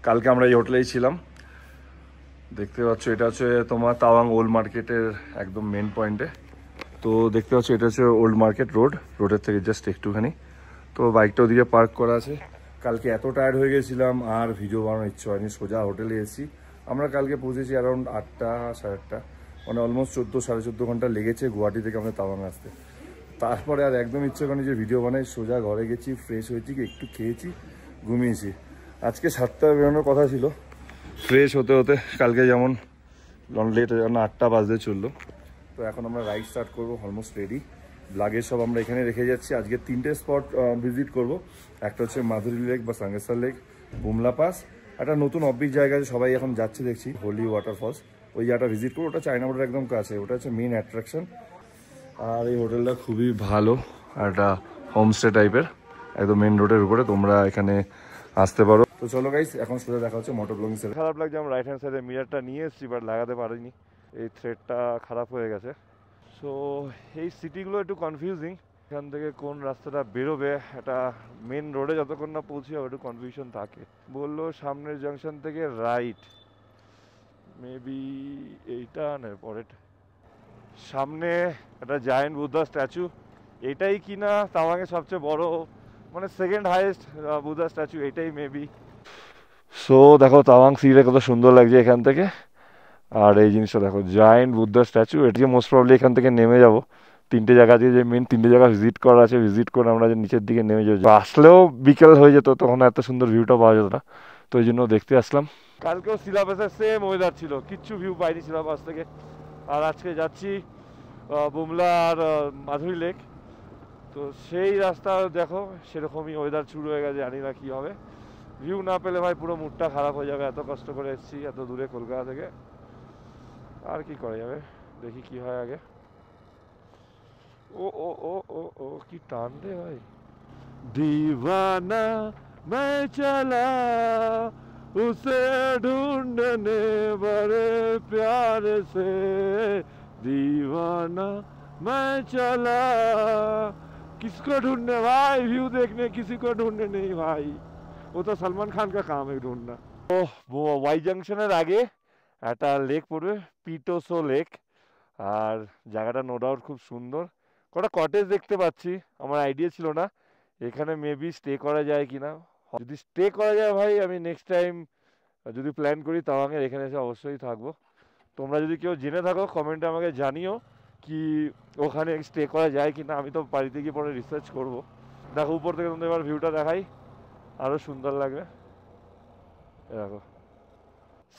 কালকে আমরা এই হোটেলেই ছিলাম। দেখতে পাচ্ছ এটা হচ্ছে তোমার তাওয়াং ওল্ড মার্কেটের একদম মেন পয়েন্টে। তো দেখতে পাচ্ছ এটা হচ্ছে ওল্ড মার্কেট রোডের থেকে জাস্ট একটুখানি। তো বাইকটা ওদিকে পার্ক করা আছে। কালকে এত টায়ার্ড হয়ে গেছিলাম আর ভিডিও বানানোর ইচ্ছে হয়নি, সোজা হোটেলে এসেছি। আমরা কালকে পৌঁছেছি অ্যারাউন্ড 8টা সাড়ে 8টা, মানে অলমোস্ট 14 সাড়ে 14 ঘন্টা লেগেছে গুয়াহাটি থেকে আমাদের তাওয়াং আসতে। তারপরে আর একদম ইচ্ছে করেনি যে ভিডিও বানাই, সোজা ঘরে গেছি, ফ্রেশ হয়েছি, একটু খেয়েছি, ঘুমিয়েছি। আজকে 7টায় বেরোনোর কথা ছিল, ফ্রেশ হতে হতে কালকে যেমন লেট হয়ে যেমন 8টা বাজতে চললো। তো এখন আমরা রাইড স্টার্ট করবো, অলমোস্ট রেডি। লাগেজ সব আমরা এখানে রেখে যাচ্ছি। আজকে 3টে স্পট ভিজিট করব। একটা হচ্ছে মাধুরী লেক বা সাঙ্গেসার লেক, বুমলা পাস, একটা নতুন অব্বিক জায়গা আছে সবাই এখন যাচ্ছে দেখছি, হোলি ওয়াটারফলস। ওই জায়গাটা ভিজিট করবো, ওটা চায়না বোর্ডের একদম কাছে, ওটা হচ্ছে মেন অ্যাট্রাকশন। আর এই হোটেলটা খুবই ভালো, আর একটা হোমস্টে টাইপের, একদম মেন রোডের উপরে, তোমরা এখানে আসতে পারো। তো চলো গাইস, এখন সোজা দেখা হচ্ছে মোটর ব্লগিং সেট। খারাপ লাগছে, আমি রাইট হ্যান্ড সাইডে মিরারটা নিয়ে এসেছি বাট লাগাতে পারিনি, এই থ্রেডটা খারাপ হয়ে গেছে। সো এই সিটিগুলো একটু কনফিউজিং, এখান থেকে কোন রাস্তাটা বেরোবে, একটা মেন রোডে যতক্ষণ না পৌঁছে যাবে একটু কনফিউশন থাকে। বললো সামনের জাংশন থেকে রাইট, মেবি এইটা না পরেরটা। সামনে একটা জায়ান্ট বুদ্ধা স্ট্যাচু, এটাই কিনা তাওয়াংয়ের সবচেয়ে বড়, মানে সেকেন্ড হাইয়েস্ট বুদ্ধা স্ট্যাচু, এটাই মেবি। সো দেখো তাওয়াং সিটা কত সুন্দর লাগছে এখান থেকে। আর এই জিনিসটা দেখো, জায়ান্ট বুদ্ধা স্ট্যাচু, এটিকে মোস্ট প্রবলি এখান থেকে নেমে যাব। 3টে জায়গা দিয়ে যে মেন 3টে জায়গা ভিজিট করা আছে, ভিজিট করে আমরা যে নিচের দিকে নেমে যাবো। আসলেও বিকেল হয়ে যেত, তখন এত সুন্দর ভিউটা পাওয়া যেত না, তো এই জন্য দেখতে আসলাম। কালকেও সিলাবাসের সেম ওয়েদার ছিল, কিচ্ছু ভিউ পাইনি সিলাবাস থেকে। আর আজকে যাচ্ছি বুমলা আর মাধুরী লেক, তো সেই রাস্তা দেখো সেরকমই ওয়েদার শুরু হয়ে গেছে, জানি না কী হবে। ভিউ না পেলে ভাই পুরো মুডটা খারাপ হয়ে যাবে, এত কষ্ট করে এসেছি এত দূরে কলকাতা থেকে, আর কি করা যাবে, দেখি কি হয় আগে। ও ও ও ও ও কি টান রে ভাই। दीवाना मैं चला उसे ढूंढने बड़े प्यार से, दीवाना मैं चला। किसको ढूंढने भाई, व्यू देखने, किसी को ढूंढने नहीं भाई, वो तो सलमान खान का काम है ढूंढना। ওহ, ওয়াই জাংশনের আগে একটা লেক পড়বে, পিটোসো লেক। আর জায়গাটা নো ডাউট খুব সুন্দর, কটা কটেজ দেখতে পাচ্ছি, আমার আইডিয়া ছিল না এখানে মেবি স্টে করা যায় কিনা। যদি স্টে করা যায় ভাই, আমি নেক্সট টাইম যদি প্ল্যান করি তাওয়াংয়ের এখানে এসে অবশ্যই থাকবো। তোমরা যদি কেউ জেনে থাকো কমেন্টে আমাকে জানিও কি ওখানে স্টে করা যায় কিনা, আমি তো বাড়িতে গিয়ে পরে রিসার্চ করবো। দেখো উপর থেকে তোমাদের এবার ভিউটা দেখাই, আরো সুন্দর লাগবে। देखो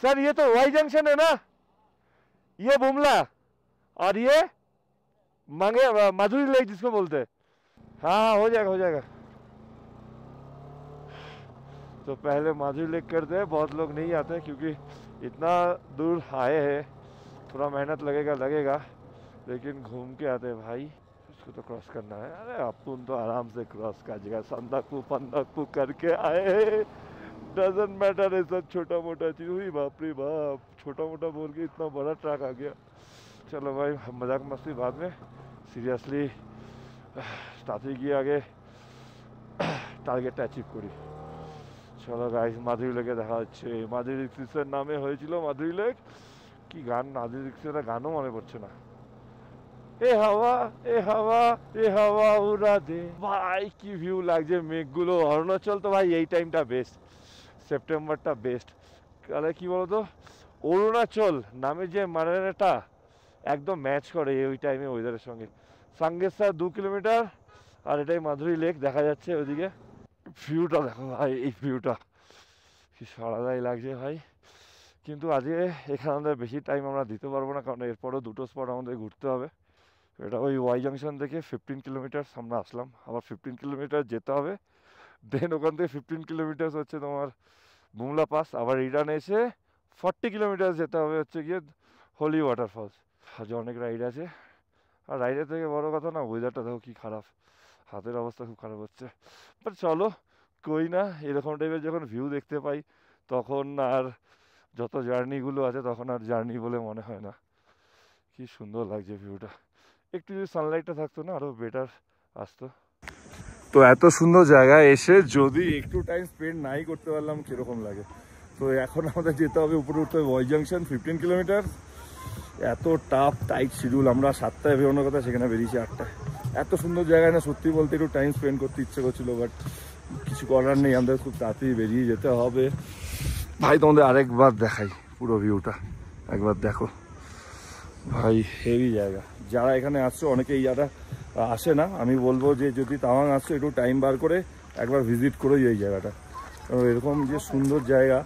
सर, ये तो वाई जंक्शन है ना, ये बुमला, और ये मांगे माधुरी लेक जिसको बोलते हैं। हाँ हाँ, हो जाएगा हो जाएगा। तो पहले माधुरी लेक करते हैं, बहुत लोग नहीं आते क्योंकि इतना दूर आए हैं, थोड़ा मेहनत लगेगा, लेकिन घूम के आते हैं भाई। इसको तो क्रॉस करना है, अरे अपन तो आराम से क्रॉस कर जाएगा, संदकपू करके आए हैं, डजंट मैटर है सब छोटा मोटा चीज। हुई बाप रे बाप, छोटा मोटा बोल के इतना बड़ा ट्रक आ गया। चलो भाई मजाक मस्ती बाद में, সিরিয়াসলি স্টার্টে গিয়ে আগে টার্গেটটা অ্যাচিভ করি। চলো গাইস, মাধুরী লেকে দেখা হচ্ছে। মাধুরী দীক্ষিতের নামে হয়েছিল মাধুরী লেক, কি গান, মাধুরী দীক্ষিতের গানও মনে পড়ছে না। এ হাওয়া এ হাওয়া এ হাওয়া উড়া দে, ভাই কি ভিউ লাগছে মেঘগুলো। অরুণাচল তো ভাই এই টাইমটা বেস্ট, সেপ্টেম্বরটা বেস্ট। তাহলে কি বলতো, অরুণাচল নামে যে মানেটা একদম ম্যাচ করে ওই টাইমে ওয়েদারের সঙ্গে। সাঙ্গেসার 2 কিলোমিটার, আর এটাই মাধুরী লেক দেখা যাচ্ছে ওইদিকে। ভিউটা দেখো ভাই, এই ভিউটা কি সারাদাই লাগছে ভাই। কিন্তু আজকে এখানে আমাদের বেশি টাইম আমরা দিতে পারবো না, কারণ এরপরও 2টো স্পট আমাদের ঘুরতে হবে। এটা ওই ওয়াই জাংশন থেকে 15 কিলোমিটার আমরা আসলাম, আবার 15 কিলোমিটার যেতে হবে, দেন ওখান থেকে 15 কিলোমিটার হচ্ছে তোমার বুমলা পাস, আবার রিটার্ন এসে 40 কিলোমিটার যেতে হবে হচ্ছে গিয়ে হোলি ওয়াটারফলস। আজ অনেক রাইড আছে, আর রাইডের থেকে বড় কথা না, ওয়েদারটা দেখো কি খারাপ, হাতের অবস্থা খুব খারাপ হচ্ছে। বাট চলো কই না, এরকম টাইপের যখন ভিউ দেখতে পাই তখন আর যত জার্নিগুলো আছে তখন আর জার্নি বলে মনে হয় না। কি সুন্দর লাগছে ভিউটা, একটু যদি সানলাইটটা থাকতো না আরও বেটার আসতো। তো এত সুন্দর জায়গায় এসে যদি একটু টাইম স্পেন্ড নাই করতে পারলাম কিরকম লাগে। তো এখন আমাদের যেতে হবে উপরে উঠতে হবে ওয়াই জাংশন 15 কিলোমিটার। এত টাফ টাইট শিডিউল, আমরা 7টায় বেরোনোর কথা, সেখানে বেরিয়েছি 8টায়। এত সুন্দর জায়গায় না, সত্যি বলতে একটু টাইম স্পেন্ড করতে ইচ্ছে করছিল, বাট কিছু করার নেই, আমাদের খুব তাড়াতাড়ি বেরিয়ে যেতে হবে। ভাই তোমাদের আরেকবার দেখাই পুরো ভিউটা, একবার দেখো ভাই, হেভি জায়গা। যারা এখানে আসছো, অনেকে এই জায়গা আসে না, আমি বলবো যে যদি তাওয়াং আসছো একটু টাইম বার করে একবার ভিজিট করোই এই জায়গাটা। এরকম যে সুন্দর জায়গা,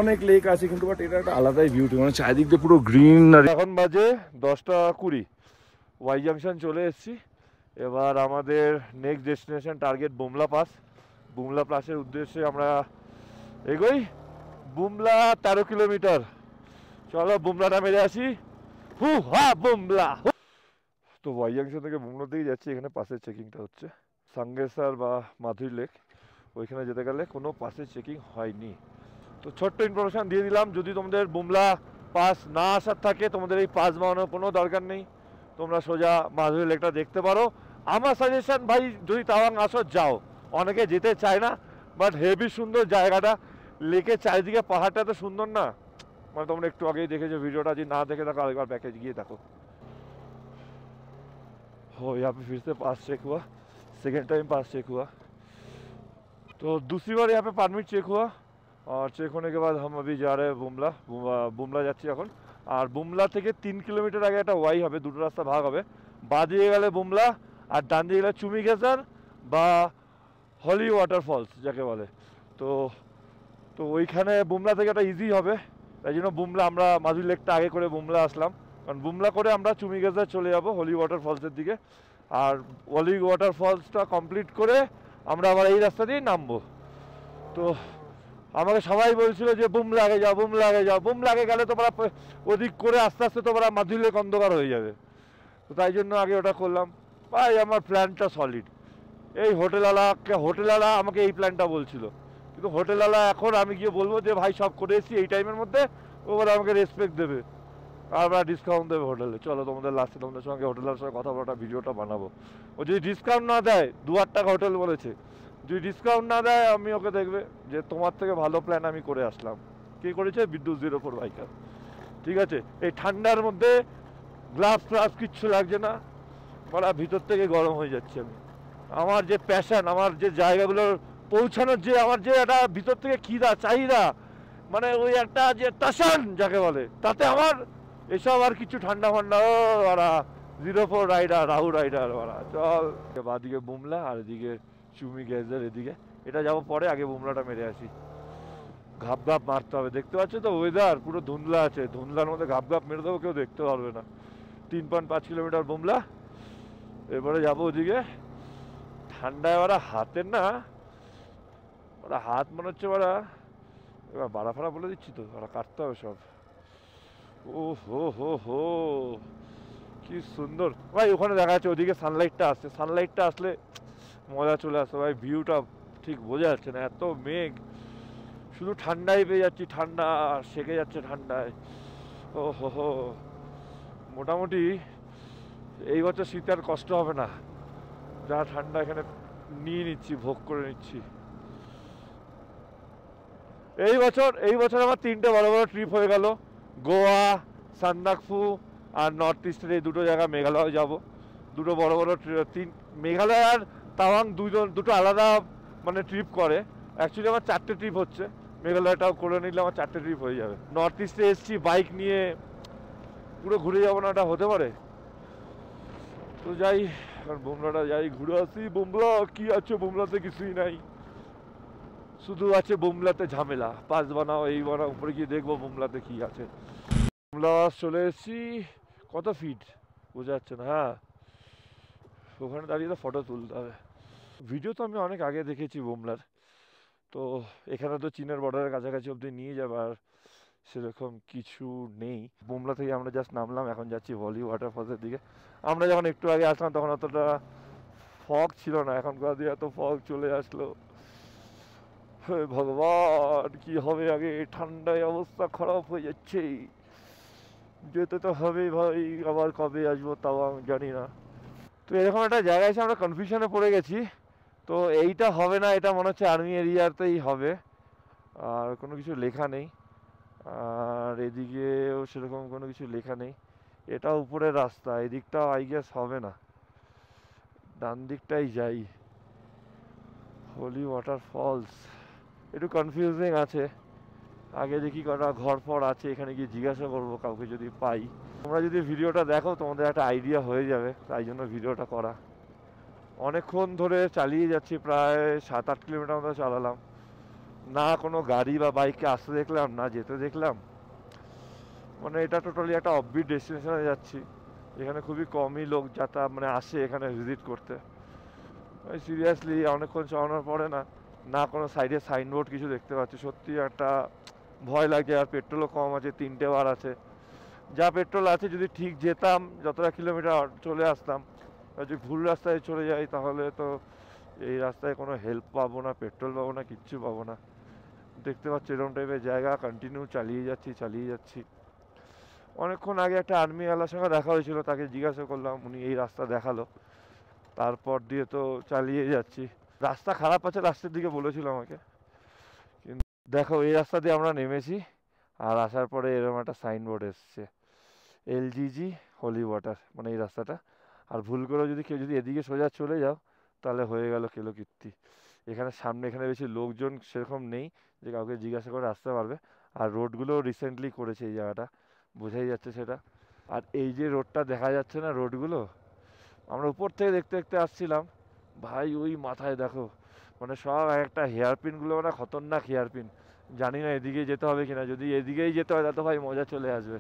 অনেক লেক আছে কিন্তু বাট এটা একটা আলাদাই বিউটি, মানে চারিদিক দিয়ে পুরো গ্রিন। আর এখন বাজে 10টা 20, ওয়াই জাংশন চলে এসেছি। এবার আমাদের next destination target Bumla pass. Bumla পাসের উদ্দেশ্যে আমরা এগোই। বুমলা 13 কিলোমিটার, চলো বুমলাটা মেরে আসি। হু হা বুমলা। তো ওয়াই জাংশন থেকে বুমলার দিকে যাচ্ছি, এখানে পাসের চেকিংটা হচ্ছে। সাঙ্গেসার বা মাধুরী লেক, ওইখানে যেতে গেলে কোনো পাসের চেকিং হয়নি। তো ছোট্ট ইনফরমেশান দিয়ে দিলাম, যদি তোমাদের বুমলা পাস না আসার থাকে, তোমাদের এই পাস বানানোর কোনো দরকার নেই, তোমরা সোজা মাধুরী লেকটা দেখতে পারো। আমার সাজেশন ভাই, যদি তাওয়াং আসো যাও, অনেকে যেতে চায় না, বাট হেভি সুন্দর জায়গাটা, লেকের চারিদিকে পাহাড়টা তো সুন্দর না, মানে তোমরা একটু আগেই দেখেছো ভিডিওটা, যদি না দেখে থাকো আরেকবার প্যাকেজ গিয়ে দেখো। हो यहाँ पे फिर से पास चेक हुआ, सेकेंड टाइम पास चेक हुआ। तो दूसरी बार यहाँ पे परमिट चेक हुआ, और चेक होने के बाद हम अभी जा रहे हैं बुमला। बुमला যাচ্ছি এখন। আর বুমলা থেকে 3 কিলোমিটার আগে একটা ওয়াই হবে, দুটো রাস্তা ভাগ হবে, বাঁ দিকে গেলে বুমলা আর ডান দিকে গেলে চুমি গেজার বা হলি ওয়াটারফলস যাকে বলে। তো তো ওইখানে বুমলা থেকে একটা ইজি হবে, তাই জন্য বুমলা, আমরা মাধুরী লেকটা আগে করে বুমলা আসলাম, কারণ বুমলা করে আমরা চুমি গেজার চলে যাব হলি ওয়াটারফলসের দিকে। আর হলি ওয়াটারফলসটা কমপ্লিট করে আমরা আবার এই রাস্তা দিয়ে নামবো। তো আমাকে সবাই বলছিল যে বুমলা আগে যাও, বুমলা আগে যাও, বুমলা আগে গেলে তোমরা ওদিক করে আস্তে আস্তে তোমরা মাধুরী লেক অন্ধকার হয়ে যাবে। তো তাই জন্য আগে ওটা করলাম। ভাই আমার প্ল্যানটা সলিড। এই হোটেলওয়ালা আমাকে এই প্ল্যানটা বলছিল, কিন্তু হোটেলওয়ালা এখন আমি গিয়ে বলবো যে ভাই সব করে এসেছি এই টাইমের মধ্যে, ওরা আমাকে রেসপেক্ট দেবে আর ডিসকাউন্ট দেবে হোটেলে। চলো তোমাদের লাস্টে তোমাদের সঙ্গে হোটেলের সঙ্গে কথা বলাটা ভিডিওটা বানাবো। ও যদি ডিসকাউন্ট না দেয়, 2-8 টাকা হোটেল বলেছে, যদি ডিসকাউন্ট না দেয় আমি ওকে দেখবে যে তোমার থেকে ভালো প্ল্যান আমি করে আসলাম। কে করেছে? বিদ্যুৎ 04 বাইকার। ঠিক আছে, এই ঠান্ডার মধ্যে গ্লাভস ফ্লাভস কিচ্ছু লাগছে না, বলা ভিতর থেকে গরম হয়ে যাচ্ছে। আমি আমার যে প্যাশন, আমার যে জায়গাগুলোর পৌঁছানোর যে আমার যে একটা ভিতর থেকে খিদা চাহিদা, মানে ওই একটা যে টাশন যাকে বলে, তাতে আমার এসব আর কিছু ঠান্ডা ফান্ডা, ও ওরা 04 রাইডার, রাহু রাইডার ওরা। চল বাদিকে বুমলা আর এদিকে চুমি গ্যাসের এদিকে, এটা যাবো পরে, আগে বুমলাটা মেরে আসি। ঘাপ ঘাপ মারতে হবে, দেখতে পাচ্ছ তো ওয়েদার পুরো ধুন্দলা আছে, ধুন্দলার মধ্যে ঘাপ ঘাপ মেরে দেবো, কেউ দেখতে পারবে না। 3.5 কিলোমিটার বুমলা, এরপরে যাবো ওদিকে। ঠান্ডায় ওরা হাতের না, ওরা হাত মনে হচ্ছে ওরা এবার বাড়া ফাড়া বলে দিচ্ছি তো, ওরা কাটতে হবে সব। ও হো হো হো, কি সুন্দর ভাই। ওখানে দেখা যাচ্ছে ওদিকে সানলাইটটা আসছে, সানলাইটটা আসলে মজা চলে আসছে ভাই। ভিউটা ঠিক বোঝা যাচ্ছে না, এত মেঘ, শুধু ঠান্ডায় পেয়ে যাচ্ছি, ঠান্ডা সেকে যাচ্ছে ঠান্ডায়। ও হো হো, মোটামুটি এই বছর শীতে আর কষ্ট হবে না, যা ঠান্ডা এখানে নিয়ে নিচ্ছি, ভোগ করে নিচ্ছি। এই বছর আমার 3টে বড় বড় ট্রিপ হয়ে গেল, গোয়া, সান্দাকফু আর নর্থ ইস্টের এই দুটো জায়গা। মেঘালয় যাব, দুটো বড় বড় মেঘালয় আর তাওয়াং দুটো আলাদা মানে ট্রিপ করে। অ্যাকচুয়ালি আমার 4টে ট্রিপ হচ্ছে, মেঘালয়টাও করে নিলে আমার 4টে ট্রিপ হয়ে যাবে। নর্থ ইস্টে এসছি বাইক নিয়ে, পুরো ঘুরে যাবো না, এটা হতে পারে? তো যাই, এখন বুমলাটা যাই, ঘুরে আসি। বুমলা কি আছে? বুমলাতে কিছুই নাই, শুধু আছে বুমলাতে ঝামেলা, পাস বানাও এই বানাও, উপরে গিয়ে দেখবো বুমলাতে কি আছে। বুমলা চলে এসেছি। কত ফিট বোঝা যাচ্ছে না। হ্যাঁ, ওখানে দাঁড়িয়ে তো ফটো তুলতে হবে। ভিডিও তো আমি অনেক আগে দেখেছি বুমলার, তো এখানে তো চীনের বর্ডারের কাছাকাছি অবধি নিয়ে যাবার সেরকম কিছু নেই। বুমলা থেকে আমরা জাস্ট নামলাম, এখন যাচ্ছি ভলি ওয়াটারফলসের দিকে। আমরা যখন একটু আগে আসলাম তখন অতটা ফগ ছিল না, এখন দিয়ে এত ফগ চলে আসলো। ভগবান কি হবে আগে, ঠান্ডায় অবস্থা খারাপ হয়ে যাচ্ছে। যেতে তো হবে ভাই, আবার কবে আসবো তাও আমি জানি না। তো এরকম একটা জায়গায় এসে আমরা কনফিউশনে পড়ে গেছি। তো এইটা হবে না, এটা মনে হচ্ছে আর্মি এরিয়াতেই হবে। আর কোনো কিছু লেখা নেই। আর এদিকেও সেরকম কোনো কিছু লেখা নেই। এটা উপরের রাস্তা, এদিকটাও আই গেস হবে না, ডান দিকটাই যাই। হোলি ওয়াটারফলস একটু কনফিউজিং আছে। আগে দেখি কটা ঘর ফর আছে, এখানে গিয়ে জিজ্ঞাসা করবো কাউকে যদি পাই। তোমরা যদি ভিডিওটা দেখো তোমাদের একটা আইডিয়া হয়ে যাবে, তাই জন্য ভিডিওটা করা। অনেকক্ষণ ধরে চালিয়ে যাচ্ছি, প্রায় 7-8 কিলোমিটার মতো চালালাম। না কোনো গাড়ি বা বাইককে আসতে দেখলাম, না যেতে দেখলাম। মানে এটা টোটালি একটা অফবিট ডেস্টিনেশনে যাচ্ছি, এখানে খুবই কমই লোক যাতায়াত মানে আসে এখানে ভিজিট করতে। সিরিয়াসলি অনেকক্ষণ চালানোর পরে না না কোনো সাইডে সাইনবোর্ড কিছু দেখতে পাচ্ছি, সত্যি একটা ভয় লাগে। আর পেট্রোলও কম আছে, 3টে বার আছে। যা পেট্রোল আছে যদি ঠিক যেতাম যতটা কিলোমিটার চলে আসতাম। যদি ভুল রাস্তায় চলে যাই তাহলে তো এই রাস্তায় কোনো হেল্প পাবো না, পেট্রোল পাবো না, কিচ্ছু পাবো না। দেখতে পাচ্ছি এরকম টাইপের জায়গা, কন্টিনিউ চালিয়ে যাচ্ছি। অনেকক্ষণ আগে একটা আর্মিওয়ালার সঙ্গে দেখা হয়েছিল, তাকে জিজ্ঞাসা করলাম, উনি এই রাস্তা দেখালো। তারপর দিয়ে তো চালিয়ে যাচ্ছি। রাস্তা খারাপ আছে রাস্তার দিকে বলেছিল আমাকে, কিন্তু দেখো এই রাস্তা দিয়ে আমরা নেমেছি, আর আসার পরে এরকম একটা সাইনবোর্ড এসছে, এলজিজি হোলি ওয়াটার, মানে এই রাস্তাটা। আর ভুল করে যদি কেউ যদি এদিকে সোজা চলে যাও তাহলে হয়ে গেল কেলো কীর্তি। এখানে সামনে এখানে বেশি লোকজন সেরকম নেই যে কাউকে জিজ্ঞাসা করে আসতে পারবে। আর রোডগুলোও রিসেন্টলি করেছে এই জায়গাটা, বোঝাই যাচ্ছে সেটা। আর এই যে রোডটা দেখা যাচ্ছে না, রোডগুলো আমরা উপর থেকে দেখতে দেখতে আসছিলাম, ভাই ওই মাথায় দেখো, মানে সব একটা হেয়ারপিনগুলো মানে খতরনাক হেয়ারপিন। জানি না এদিকে যেতে হবে কিনা, যদি এদিকেই যেতে হয় তাহলে ভাই মজা চলে আসবে।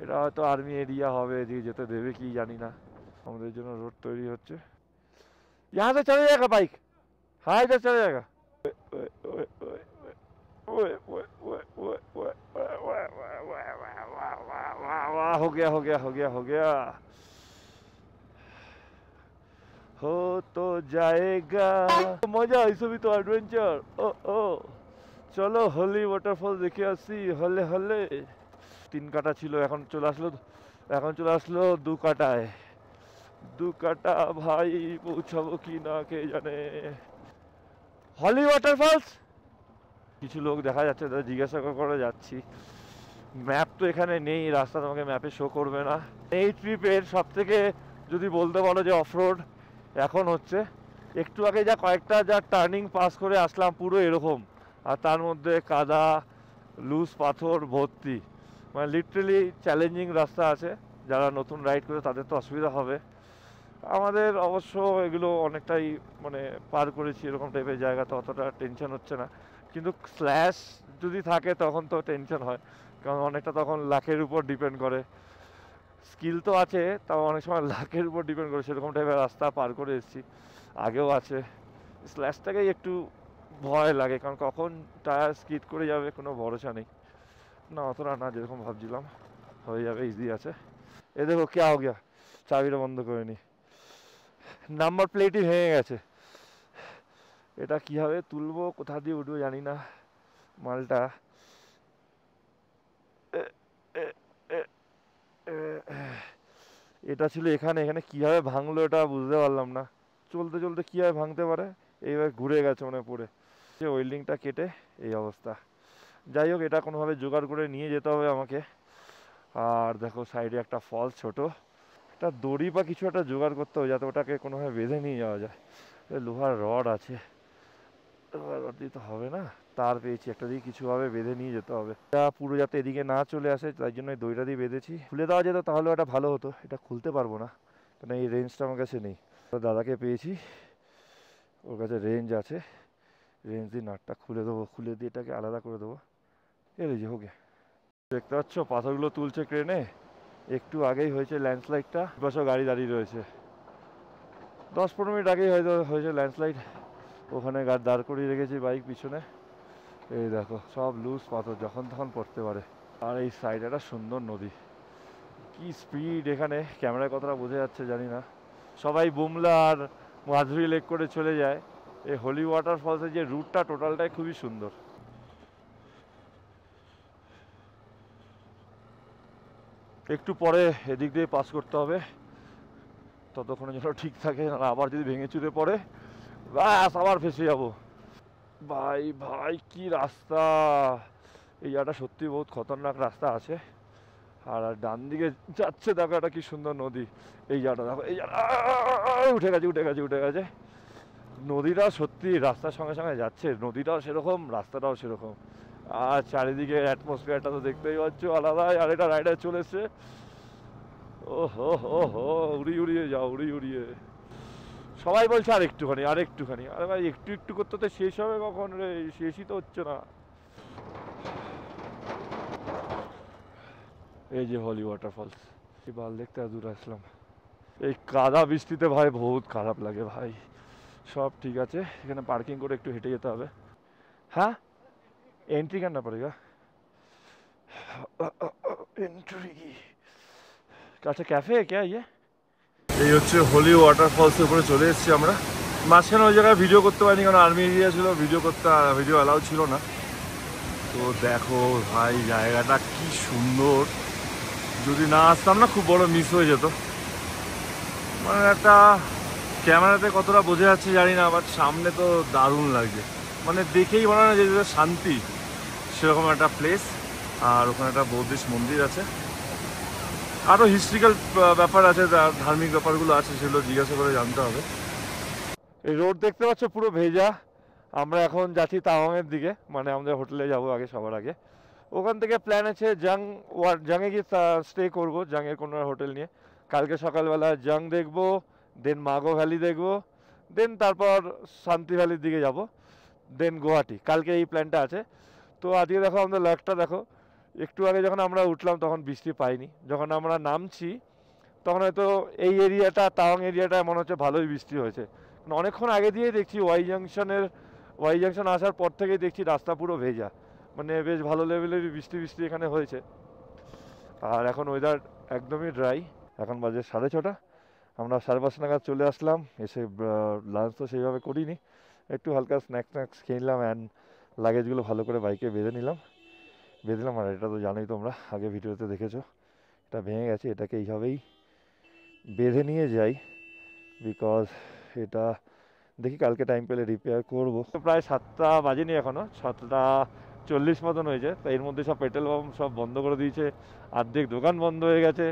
এটা হয়তো আর্মি এরিয়া হবে, এদিকে যেতে দেবে কি জানি না। আমাদের জন্য রোড তৈরি হচ্ছে, यहाँ से चले जाएगा बाइक, हाँ इधर चले जाएगा। हो गया हो गया हो गया हो गया, हो तो जाएगा। मजा এইসবই তো অ্যাডভেঞ্চার। ও ও চলো হোলি ওয়াটারফল দেখে আসি, হলে হলে। 3 কাটা ছিল, এখন চলে আসলো 2 কাটায়। 2 কাটা ভাই, পৌঁছাবো কি না কে জানে। হলি ওয়াটারফলস কিছু লোক দেখা যাচ্ছে, তাদের জিজ্ঞাসা করে যাচ্ছি। ম্যাপ তো এখানে নেই, রাস্তা তোমাকে ম্যাপে শো করবে না। এই ট্রিপের সব থেকে যদি বলতে পারো যে অফরোড এখন হচ্ছে, একটু আগে কয়েকটা টার্নিং পাস করে আসলাম পুরো এরকম, আর তার মধ্যে কাদা লুজ পাথর ভর্তি, মানে লিটারেলি চ্যালেঞ্জিং রাস্তা আছে। যারা নতুন রাইড করে তাদের তো অসুবিধা হবে। আমাদের অবশ্য এগুলো অনেকটাই মানে পার করেছি, এরকম টাইপের জায়গা তো অতটা টেনশন হচ্ছে না। কিন্তু স্ল্যাশ যদি থাকে তখন তো টেনশন হয়, কারণ অনেকটা তখন লাকের উপর ডিপেন্ড করে। স্কিল তো আছে, তাও অনেক সময় লাকের উপর ডিপেন্ড করে। সেরকম টাইপের রাস্তা পার করে এসেছি, আগেও আছে। স্ল্যাশটাকেই একটু ভয় লাগে, কারণ কখন টায়ার স্কিড করে যাবে কোনো ভরসা নেই। না অতটা না, যেরকম ভাবছিলাম হয়ে যাবে, ইজি আছে। এ দেখো কে হো গিয়া, চাবিটা বন্ধ করে নি, নাম্বার প্লেটই ভেঙে গেছে। এটা কীভাবে তুলবো, কোথা দিয়ে উঠবো জানি না মালটা। এটা ছিল এখানে, এখানে কীভাবে ভাঙলো এটা বুঝতে পারলাম না। চলতে চলতে কীভাবে ভাঙতে পারে, এইভাবে ঘুরে গেছে মনে পড়ে। সে ওয়েল্ডিংটা কেটে এই অবস্থা। যাই হোক, এটা কোনোভাবে জোগাড় করে নিয়ে যেতে হবে আমাকে। আর দেখো সাইডে একটা ফলস, ছোট একটা দড়ি বা কিছু একটা জোগাড় করতে হবে যাতে ওটাকে কোনোভাবে বেঁধে নিয়ে যাওয়া যায়। লোহার রড আছে, লোহার রড দিয়ে তো হবে না, তার পেয়েছি একটা দিয়ে কিছুভাবে বেঁধে নিয়ে যেতে হবে। এটা পুরো যাতে এদিকে না চলে আসে, তাই জন্য দড়িটা দিয়ে বেঁধেছি। খুলে দেওয়া যেত তাহলে ওটা ভালো হতো, এটা খুলতে পারবো না কারণ এই রেঞ্জটা আমার কাছে নেই। দাদাকে পেয়েছি, ওর কাছে রেঞ্জ আছে, রেঞ্জ দিয়ে নাটটা খুলে দেবো, খুলে দিয়ে এটাকে আলাদা করে দেবো। এই যে হোক, দেখতে পাচ্ছ পাথরগুলো তুলছে ক্রেনে। একটু আগেই হয়েছে ল্যান্ডস্লাইডটা, পাশে গাড়ি দাঁড়িয়ে রয়েছে। 10-15 মিনিট আগেই হয়তো হয়েছে ল্যান্ডস্লাইড। ওখানে দাঁড় করিয়ে রেখেছি বাইক পিছনে। এই দেখো সব লুজ পাথর, যখন তখন পড়তে পারে। আর এই সাইডে একটা সুন্দর নদী, কি স্পিড এখানে, ক্যামেরায় কতটা বোঝা যাচ্ছে জানি না। সবাই বুমলা আর মাধুরী লেক করে চলে যায়। এই হোলি ওয়াটারফলসের যে রুটটা টোটালটাই খুবই সুন্দর। একটু পরে এদিক দিয়ে পাস করতে হবে, ততক্ষণে যেন ঠিক থাকে, আবার যদি ভেঙে চুরে পড়ে ব্যাস আবার ফেসে যাবো। ভাই ভাই কি রাস্তা, এই জায়গাটা সত্যি বহুত খতরনাক রাস্তা আছে। আর ডান দিকে যাচ্ছে দেখো একটা কি সুন্দর নদী, এই জায়গাটা দেখো, এই জায়গা উঠে গেছে উঠে গেছে উঠে গেছে। নদীটা সত্যি রাস্তার সঙ্গে সঙ্গে যাচ্ছে, নদীটাও সেরকম রাস্তাটাও সেরকম। আর চারিদিকে অ্যাটমসফিয়ারটা তো দেখতেই পাচ্ছ আলাদাই। আর এটা রাইডার চলেছে, ও হো হো হো, উড়িয়ে উড়িয়ে যাও উড়িয়ে উড়িয়ে। সবাই বলছে আর একটুখানি আর একটুখানি, আরে ভাই একটু একটু করতে তো শেষ হবে কখন রে, শেষই তো হচ্ছে না। এই যে হলি ওয়াটারফলস, বাল দেখতে দূর আসলাম। এই কাদা বৃষ্টিতে ভাই বহুত খারাপ লাগে ভাই। সব ঠিক আছে, এখানে পার্কিং করে একটু হেঁটে যেতে হবে। হ্যাঁ एंट्री करना पड़ेगा, एंट्री। अच्छा कैफे है क्या ये? এই হচ্ছে হোলি ওয়াটারফলস এর উপরে চলে এসেছি আমরা। মাঝখানে ওই জায়গায় ভিডিও করতে পারিনি কারণ আর্মি এরিয়া ছিল, ভিডিও অ্যালাউ ছিল না। তো দেখো ভাই জায়গাটা কি সুন্দর, যদি না আসতাম না খুব বড় মিস হয়ে যেত। মানে একটা ক্যামেরাতে কতটা বোঝা যাচ্ছে জানি না, বাট সামনে তো দারুণ লাগছে। মানে দেখেই মনে হয় না যে শান্তি, সেরকম একটা প্লেস। আর ওখানে একটা বৌদ্ধিস্ট মন্দির আছে, আরও হিস্ট্রিক্যাল ব্যাপার আছে, ধার্মিক ব্যাপারগুলো আছে, সেগুলো জিজ্ঞাসা করে জানতে হবে। এই রোড দেখতে পাচ্ছ পুরো ভেজা। আমরা এখন যাচ্ছি তাওয়াংয়ের দিকে, মানে আমাদের হোটেলে যাব আগে, সবার আগে। ওখান থেকে প্ল্যান আছে জাংয়ে গিয়ে স্টে করবো, জাংয়ের কোনো হোটেল নিয়ে। কালকে সকালবেলা জাং দেখবো, দেন মাগো ভ্যালি দেখবো, দেন তারপর শান্তি ভ্যালির দিকে যাব, দেন গুয়াহাটি। কালকে এই প্ল্যানটা আছে। তো আজকে দেখো আমাদের লাকটা দেখো, একটু আগে যখন আমরা উঠলাম তখন বৃষ্টি পাইনি, যখন আমরা নামছি তখন হয়তো এই এরিয়াটা তাওয়াং এরিয়াটা মনে হচ্ছে ভালোই বৃষ্টি হয়েছে। অনেকক্ষণ আগে দিয়েই দেখছি ওয়াই জাংশন আসার পর থেকেই দেখছি রাস্তা পুরো ভেজা, মানে বেশ ভালো লেভেলের বৃষ্টি এখানে হয়েছে। আর এখন ওয়েদার একদমই ড্রাই। এখন বাজে 6:30, আমরা 5:30 নাগাদ চলে আসলাম। এসে লাঞ্চ তো সেইভাবে করিনি, একটু হালকা স্ন্যাক্স খেয়ে নিলাম অ্যান্ড লাগেজগুলো ভালো করে বাইকে বেঁধে দিলাম। আর এটা তো জানোই তোমরা, আগে ভিডিওতে দেখেছো, এটা ভেঙে গেছে, এটাকে এইভাবেই বেঁধে নিয়ে যাই, বিকজ এটা দেখি কালকে টাইম পেলে রিপেয়ার করবো। প্রায় 7টা বাজেনি এখনও, 7:40 মতন হয়েছে। তো এর মধ্যে সব পেট্রোল পাম্প সব বন্ধ করে দিয়েছে, অর্ধেক দোকান বন্ধ হয়ে গেছে।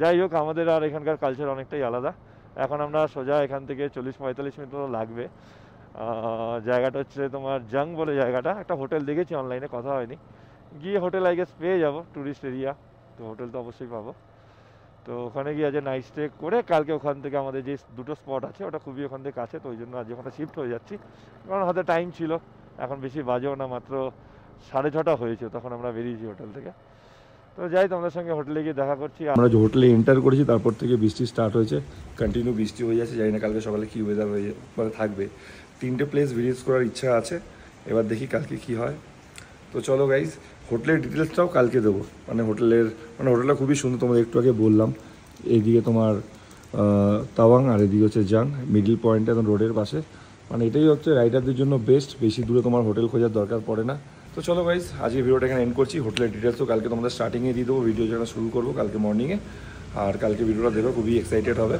যাই হোক, আমাদের আর এখানকার কালচার অনেকটাই আলাদা। এখন আমরা সোজা এখান থেকে 40-45 মিনিট মতো লাগবে। জায়গাটা হচ্ছে তোমার জাং বলে জায়গাটা, একটা হোটেল দেখেছি অনলাইনে, কথা হয়নি, গিয়ে হোটেল আই গেস পেয়ে যাবো, ট্যুরিস্ট এরিয়া তো হোটেল তো অবশ্যই পাবো। তো ওখানে গিয়ে আজ নাইট স্টে করে কালকে ওখান থেকে আমাদের যে দুটো স্পট আছে ওটা খুবই ওখান থেকে কাছে, তো ওই জন্য আজ ওখানে শিফট হয়ে যাচ্ছি, কারণ হাতে টাইম ছিল। এখন বেশি বাজেও না, মাত্র 6:30 হয়েছে, তখন আমরা বেরিয়েছি হোটেল থেকে। তো যাই, তোমাদের সঙ্গে হোটেলে গিয়ে দেখা করছি। আমরা যে হোটেলে এন্টার করেছি তারপর থেকে বৃষ্টি স্টার্ট হয়েছে, কন্টিনিউ বৃষ্টি হয়ে যাচ্ছে। জানি না কালকে সকালে কী ওয়েদার মানে থাকবে। 3টে প্লেস ভিজিট করার ইচ্ছা আছে, এবার দেখি কালকে কি হয়। তো চলো গাইজ, হোটেলের ডিটেলসটাও কালকে দেবো। মানে হোটেলটা খুবই সুন্দর, তোমাদের একটু আগে বললাম। এইদিকে তোমার তাওয়াং আর এদিকে হচ্ছে জাং, মিডল পয়েন্টে একদম রোডের পাশে। মানে এটাই হচ্ছে রাইডারদের জন্য বেস্ট, বেশি দূরে তোমার হোটেল খোঁজার দরকার পড়ে না। তো চলো গাইজ, আজকে ভিডিওটা এখানে এন্ড করছি। হোটেলের ডিটেলসও কালকে তোমাদের স্টার্টিংয়ে দিয়ে দেবো, ভিডিও যেখানে শুরু করবো কালকে মর্নিংয়ে। আর কালকে ভিডিওটা দেখো, খুবই এক্সাইটেড হবে।